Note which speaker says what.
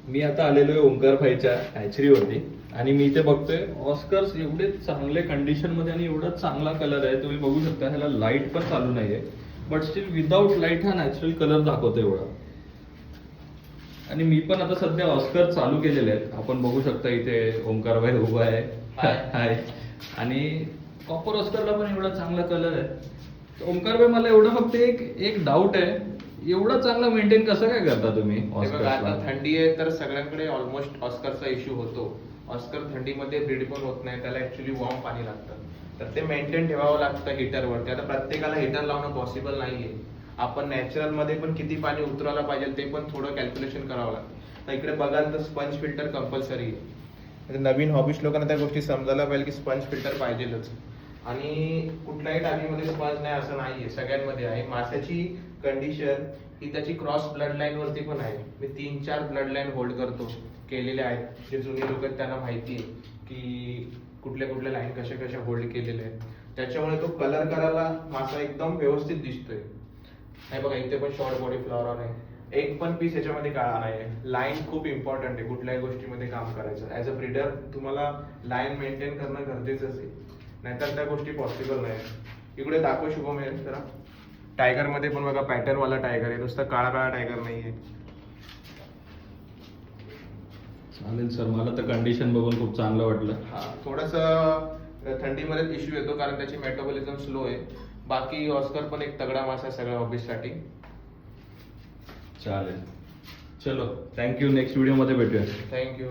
Speaker 1: मी आता आलेलो आहे ओंकार भाईच्या हॅचरीवरती आणि मी इथे बघतोय ऑस्कर्स एवढे चांगले कंडिशन मध्ये आणि एवढा चांगला कलर आहे, तुम्ही बघू शकता. ह्याला लाईट पण चालू नाहीये, बट स्टील विदाऊट लाईट हा नॅचरल कलर दाखवतो एवढा. आणि मी पण आता सध्या ऑस्कर चालू केलेले आहेत. आपण बघू शकता इथे ओंकार भाई उभा आहे. हाय. आणि कॉपर ऑस्करला पण एवढा चांगला कलर आहे. ओंकार भाई, मला एवढं फक्त एक डाऊट आहे, एवढं चांगलं मेंटेन कसं काय करता तुम्ही
Speaker 2: बघा, आता थंडी आहे तर सगळ्यांकडे ऑलमोस्ट ऑस्करचा इश्यू होतो. ऑस्कर थंडीमध्ये ब्रीड पण होत नाही, त्याला ऍक्च्युली वॉर्म पाणी लागतं, तर ते मेंटेन ठेवावं लागतं हीटरवरती. आता प्रत्येकाला हीटर लावणं पॉसिबल नाहीये. आपण नॅचरल मध्ये पण किती पाणी उतरवायला पाहिजे ते पण थोडं कॅल्क्युलेशन करावं लागतं. तर इकडे बघाल तर स्पंज फिल्टर कंपल्सरी आहे. नवीन हॉबिस्ट लोकांना त्या गोष्टी समजायला पाहिजे की स्पंज फिल्टर पाहिजेलच. आणि कुठल्याही टाकीमध्ये स्पंज नाही असं नाहीये, सगळ्यांमध्ये आहे. माशाची कंडिशन ही त्याची क्रॉस ब्लड लाईन वरती पण आहे. मी 3-4 ब्लड लाईन होल्ड करतो केलेले आहेत, जे जुने लोक आहेत त्यांना माहिती आहे की कुठल्या कुठल्या लाईन कशा कशा होल्ड केलेल्या आहेत. त्याच्यामुळे तो कलर करायला मासा एकदम व्यवस्थित दिसतोय. नाही बघा, इथे पण शॉर्ट बॉडी फ्लॉवर आहे, एक पण पीस याच्यामध्ये काळा नाही. लाईन खूप इम्पॉर्टंट आहे कुठल्याही गोष्टीमध्ये काम करायचं. ऍज अ ब्रीडर तुम्हाला लाईन मेंटेन करणं गरजेचंच आहे, नाहीतर त्या गोष्टी पॉसिबल नाही. इकडे दाखव शुभम आहे जरा. टायगर मध्ये पण बघा पॅटर्न वाला टायगर आहे, नुसतं काळा काळा टायगर नाहीये.
Speaker 1: चालेल सर, मला तर कंडिशन बघून खूप चांगलं वाटलं.
Speaker 2: हा, थोडस थंडीमध्ये इश्यू येतो कारण त्याची मेटाबॉलिझम स्लो आहे. बाकी ऑस्कर पण एक तगडा मासा आहे सगळ्या हॉबीसाठी.
Speaker 1: चालेल, चलो थँक्यू. नेक्स्ट व्हिडिओ मध्ये भेटूया.
Speaker 2: थँक्यू.